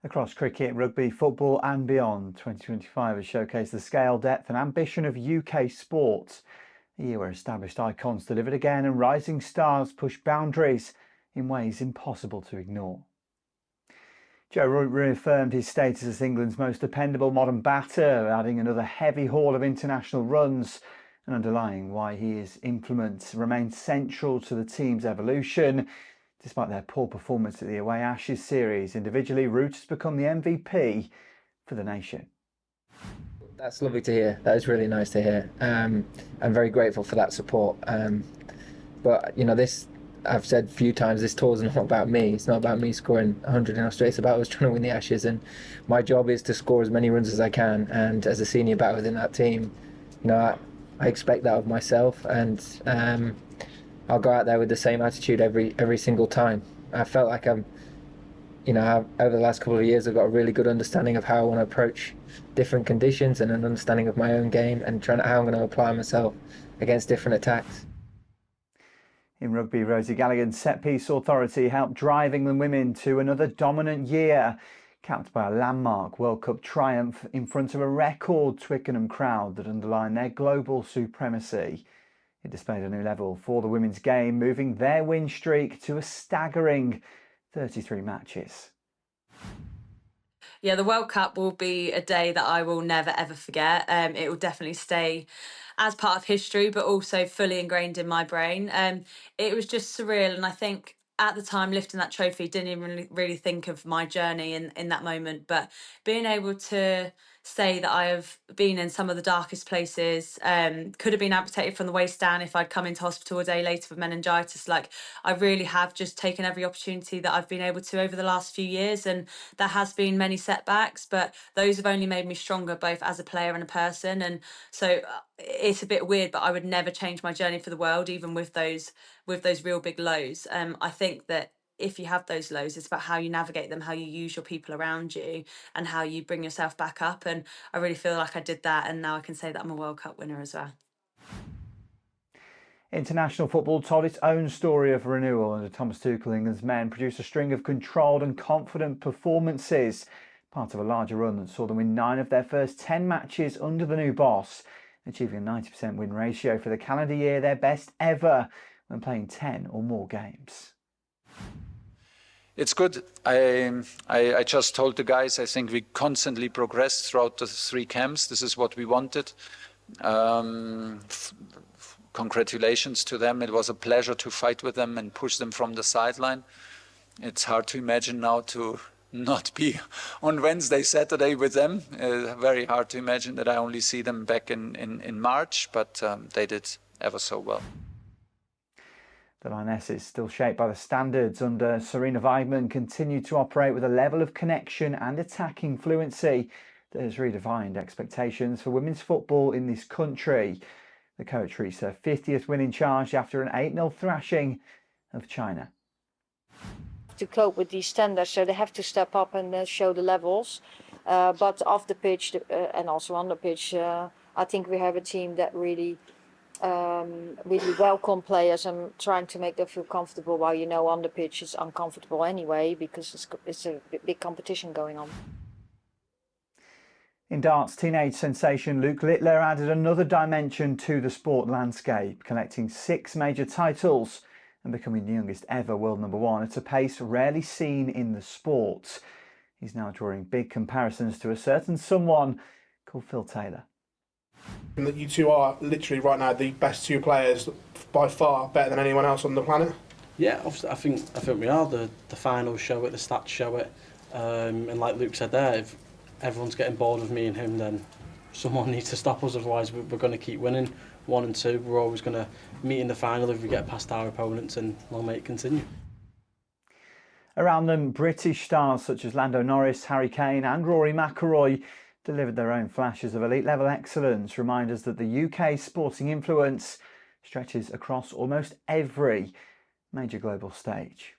Across cricket, rugby, football and beyond, 2025 has showcased the scale, depth and ambition of UK sport. A year where established icons delivered again and rising stars pushed boundaries in ways impossible to ignore. Joe Root reaffirmed his status as England's most dependable modern batter, adding another heavy haul of international runs and underlying why his influence remains central to the team's evolution. Despite their poor performance at the away Ashes series, individually, Root has become the MVP for the nation. That's lovely to hear. That is really nice to hear. I'm very grateful for that support. But you know, I've said a few times, this tour's not about me. It's not about me scoring 100 in Australia. It's about us trying to win the Ashes, and my job is to score as many runs as I can. And as a senior batter within that team, you know, I expect that of myself, and I'll go out there with the same attitude every single time. I felt like over the last couple of years, I've got a really good understanding of how I want to approach different conditions and an understanding of my own game and how I'm going to apply myself against different attacks. In rugby, Rosie Gallagher's set-piece authority helped drive England women to another dominant year, capped by a landmark World Cup triumph in front of a record Twickenham crowd that underlined their global supremacy. It displayed a new level for the women's game, moving their win streak to a staggering 33 matches. Yeah, the World Cup will be a day that I will never ever forget. It will definitely stay as part of history, but also fully ingrained in my brain. It was just surreal, and I think at the time lifting that trophy, didn't even really think of my journey in that moment. But being able to say that I have been in some of the darkest places, could have been amputated from the waist down if I'd come into hospital a day later with meningitis. Like, I really have just taken every opportunity that I've been able to over the last few years, and there has been many setbacks, but those have only made me stronger, both as a player and a person. And so it's a bit weird, but I would never change my journey for the world, even with those real big lows. I think that if you have those lows, it's about how you navigate them, how you use your people around you, and how you bring yourself back up. And I really feel like I did that, and now I can say that I'm a World Cup winner as well. International football told its own story of renewal under Thomas Tuchel. England's men produced a string of controlled and confident performances, part of a larger run that saw them win 9 of their first 10 matches under the new boss, achieving a 90% win ratio for the calendar year, their best ever when playing 10 or more games. It's good. I just told the guys, I think we constantly progressed throughout the 3 camps. This is what we wanted. Congratulations to them. It was a pleasure to fight with them and push them from the sideline. It's hard to imagine now to not be on Wednesday, Saturday with them. Very hard to imagine that I only see them back in March, but they did ever so well. The Lionesses, still shaped by the standards under Sarina Weidman, continue to operate with a level of connection and attacking fluency that has redefined expectations for women's football in this country. The coach reached her 50th win in charge after an 8-0 thrashing of China. To cope with these standards, so they have to step up and show the levels. But off the pitch and also on the pitch, I think we have a team that really welcome players and trying to make them feel comfortable, while on the pitch it's uncomfortable anyway because it's a big competition going on. In darts, teenage sensation Luke Littler added another dimension to the sport landscape, collecting 6 major titles and becoming the youngest ever world #1 at a pace rarely seen in the sport. He's now drawing big comparisons to a certain someone called Phil Taylor. You two are literally right now the best 2 players by far, better than anyone else on the planet. Yeah, obviously, I think we are. The finals show it, the stats show it, and like Luke said there, if everyone's getting bored of me and him, then someone needs to stop us. Otherwise, we're going to keep winning 1 and 2. We're always going to meet in the final if we get past our opponents, and long may it continue. Around them, British stars such as Lando Norris, Harry Kane and Rory McIlroy delivered their own flashes of elite-level excellence, reminders that the UK sporting influence stretches across almost every major global stage.